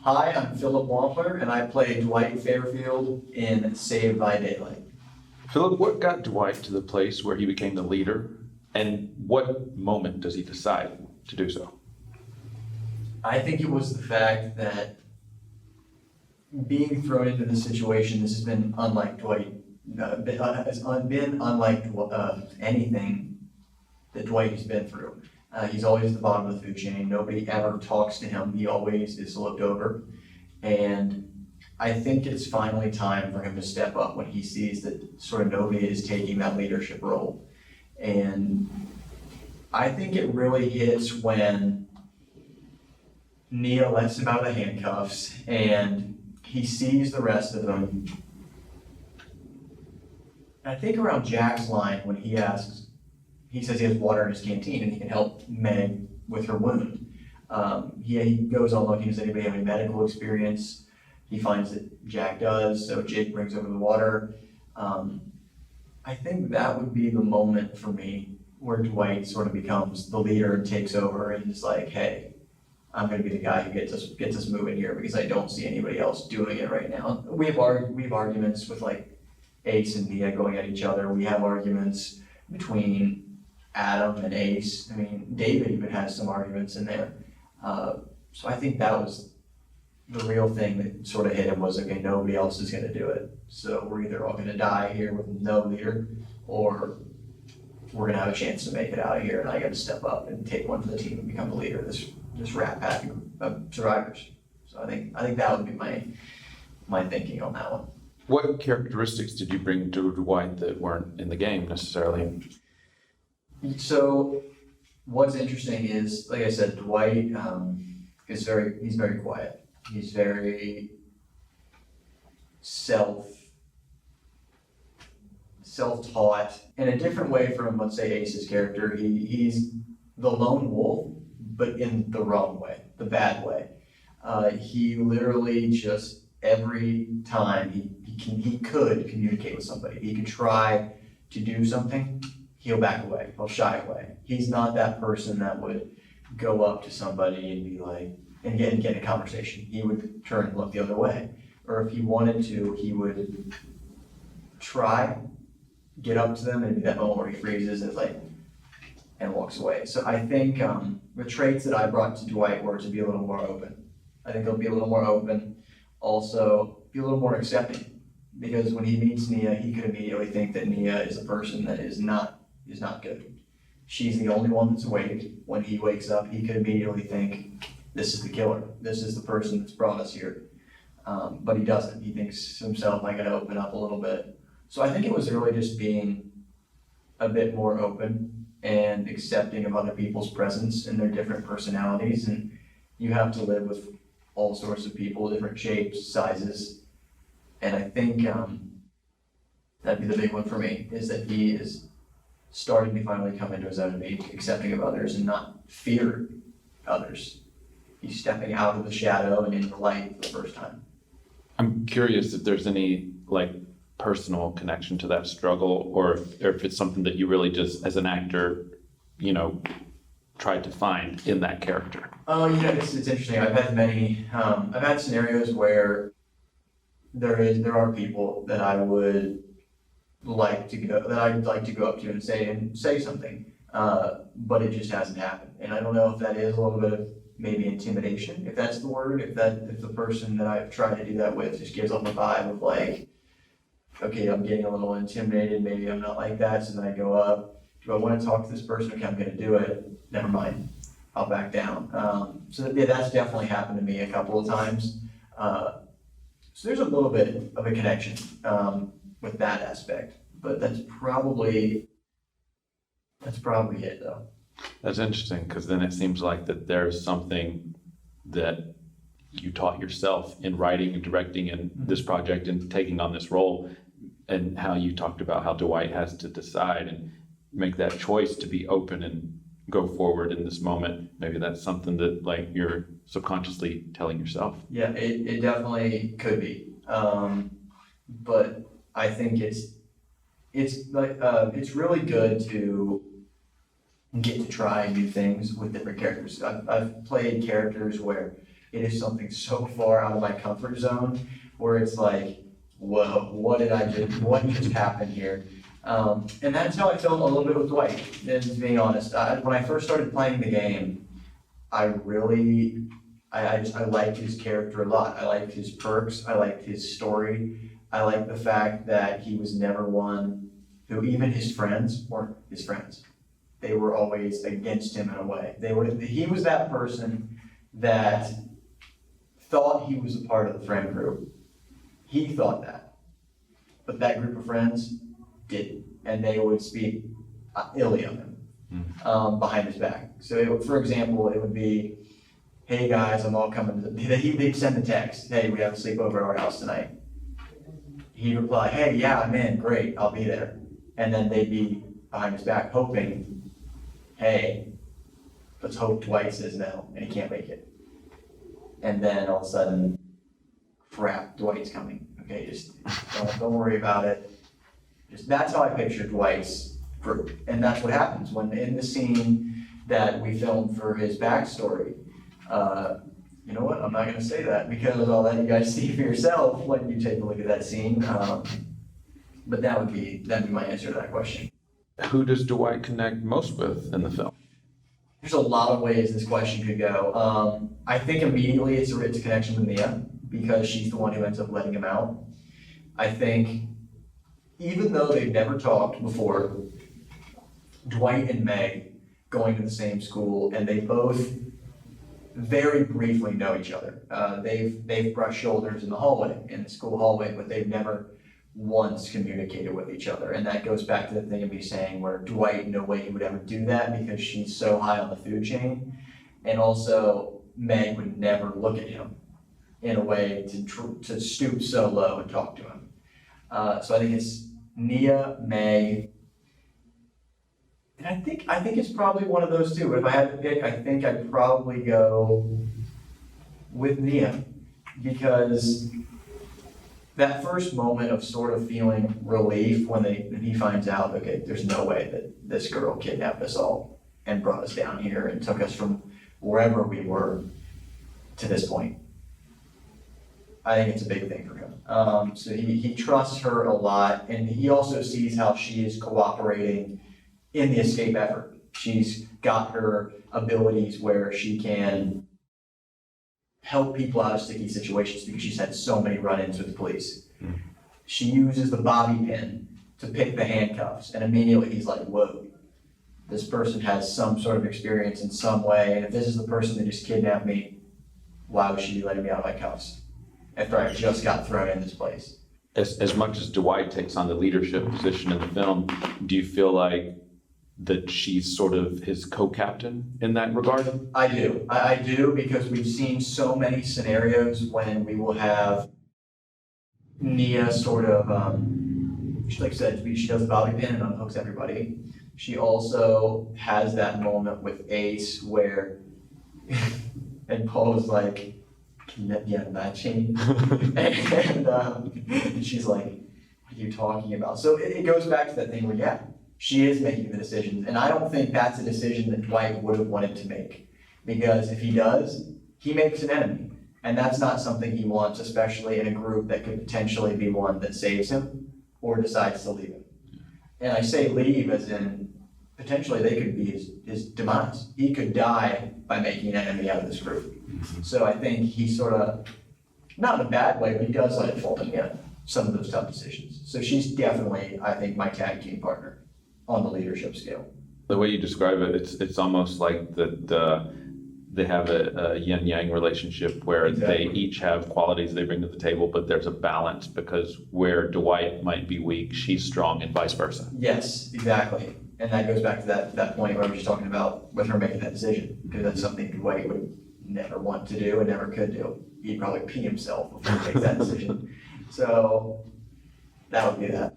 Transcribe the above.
Hi, I'm Phillip Wampler, and I play Dwight Fairfield in Saved by Daylight. Philip, what got Dwight to the place where he became the leader, and what moment does he decide to do so? I think it was the fact that being thrown into this situation, this has been unlike Dwight, been unlike anything that Dwight has been through. He's always at the bottom of the food chain. Nobody ever talks to him. He always is looked over. And I think it's finally time for him to step up when he sees that sort of nobody is taking that leadership role. And I think it really hits when Nia lets him out of the handcuffs and he sees the rest of them. And I think around Jack's line when he says he has water in his canteen and he can help Meg with her wound. He goes on looking, does anybody have any medical experience? He finds that Jack does, so Jake brings over the water. I think that would be the moment for me where Dwight sort of becomes the leader and takes over and is like, hey, I'm going to be the guy who gets us moving here because I don't see anybody else doing it right now. We have arguments with like Ace and Nia going at each other. We have arguments between Adam and Ace. I mean, David even has some arguments in there. So I think that was the real thing that sort of hit him was, okay, nobody else is going to do it. So we're either all going to die here with no leader, or we're going to have a chance to make it out of here, and I got to step up and take one for the team and become the leader of this rat pack of survivors. So I think that would be my thinking on that one. What characteristics did you bring to Dwight that weren't in the game necessarily? So what's interesting is, like I said, Dwight he's very quiet. He's very self-taught in a different way from, let's say, Ace's character. He's the lone wolf, but in the wrong way, the bad way. He literally just every time he could communicate with somebody, he could try to do something, he'll back away, he'll shy away. He's not that person that would go up to somebody and be like, and get in a conversation. He would turn and look the other way. Or if he wanted to, he would try, get up to them, and be that moment where he freezes and walks away. So I think the traits that I brought to Dwight were to be a little more open. I think he'll be a little more open. Also, be a little more accepting. Because when he meets Nia, he could immediately think that Nia is a person that is not good. She's the only one that's awake. When he wakes up, he could immediately think, this is the killer. This is the person that's brought us here. But he doesn't. He thinks to himself, I gotta open up a little bit. So I think it was really just being a bit more open and accepting of other people's presence and their different personalities. And you have to live with all sorts of people, different shapes, sizes. And I think that'd be the big one for me, is that he is starting to finally come into his own and be accepting of others and not fear others. He's stepping out of the shadow and into the light for the first time. I'm curious if there's any personal connection to that struggle, or if it's something that you really just, as an actor, tried to find in that character. It's interesting. I've had scenarios where there are people that I'd like to go up to and say something, but it just hasn't happened. And I don't know if that is a little bit of maybe intimidation, if that's the word, if the person that I've tried to do that with just gives off a vibe of like, okay, I'm getting a little intimidated, maybe I'm not like that, so then I go up, do I want to talk to this person? Okay, I'm gonna do it, never mind, I'll back down. So yeah, that's definitely happened to me a couple of times. So there's a little bit of a connection with that aspect, but that's probably it though. That's interesting, because then it seems like that there's something that you taught yourself in writing and directing in this project and taking on this role, and how you talked about how Dwight has to decide and make that choice to be open and go forward in this moment. Maybe that's something that you're subconsciously telling yourself. Yeah, it definitely could be. But I think it's really good to get to try new things with different characters. I've played characters where it is something so far out of my comfort zone where it's like, whoa, what just happened here? And that's how I felt a little bit with Dwight, and being honest. When I first started playing the game, I liked his character a lot. I liked his perks, I liked his story, I liked the fact that he was never one who, even his friends weren't his friends. They were always against him in a way. He was that person that thought he was a part of the friend group. He thought that. But that group of friends didn't. And they would speak illy of him behind his back. So for example, it would be, hey guys, I'm all coming. They'd send the text, hey, we have a sleepover at our house tonight. He'd reply, hey, yeah, I'm in, great, I'll be there. And then they'd be behind his back hoping, hey, let's hope Dwight says no, and he can't make it. And then all of a sudden, crap, Dwight's coming. Okay, just don't worry about it. That's how I pictured Dwight's group. And that's what happens when in the scene that we filmed for his backstory. You know what, I'm not gonna say that because I'll let you guys see for yourself when you take a look at that scene. But that'd be my answer to that question. Who does Dwight connect most with in the film? There's a lot of ways this question could go. I think immediately it's a connection with Nia because she's the one who ends up letting him out. I think even though they've never talked before, Dwight and Meg going to the same school, and they both very briefly know each other. They've brushed shoulders in the school hallway, but they've never once communicated with each other. And that goes back to the thing of me saying where Dwight, no way he would ever do that because she's so high on the food chain. And also Meg would never look at him in a way to stoop so low and talk to him. So I think it's Nia, Meg, and I think it's probably one of those two. If I had to pick, I think I'd probably go with Nia because that first moment of sort of feeling relief when he finds out, okay, there's no way that this girl kidnapped us all and brought us down here and took us from wherever we were to this point. I think it's a big thing for him. So he trusts her a lot, and he also sees how she is cooperating in the escape effort. She's got her abilities where she can help people out of sticky situations because she's had so many run-ins with the police. She uses the bobby pin to pick the handcuffs, and immediately he's like, whoa, this person has some sort of experience in some way, and if this is the person that just kidnapped me, why would she be letting me out of my cuffs after I just got thrown in this place? As much as Dwight takes on the leadership position in the film, do you feel like that she's sort of his co-captain in that regard? I do. I do because we've seen so many scenarios when we will have Nia sort of, like I said, she does the bobby pin and unhooks everybody. She also has that moment with Ace where, and Paul was like, can that be on that chain? and she's like, what are you talking about? So it goes back to that thing where, yeah, she is making the decisions. And I don't think that's a decision that Dwight would have wanted to make. Because if he does, he makes an enemy. And that's not something he wants, especially in a group that could potentially be one that saves him or decides to leave him. And I say leave as in, potentially they could be his demise. He could die by making an enemy out of this group. So I think he sort of, not in a bad way, but he does let it fall in some of those tough decisions. So she's definitely, I think, my tag team partner on the leadership scale. The way you describe it, it's almost like that they have a yin-yang relationship where Exactly. they each have qualities they bring to the table, but there's a balance because where Dwight might be weak, she's strong and vice versa. Yes, exactly. And that goes back to that point where I was just talking about with her making that decision, because that's something Dwight would never want to do and never could do. He'd probably pee himself before he makes that decision. So that would be that.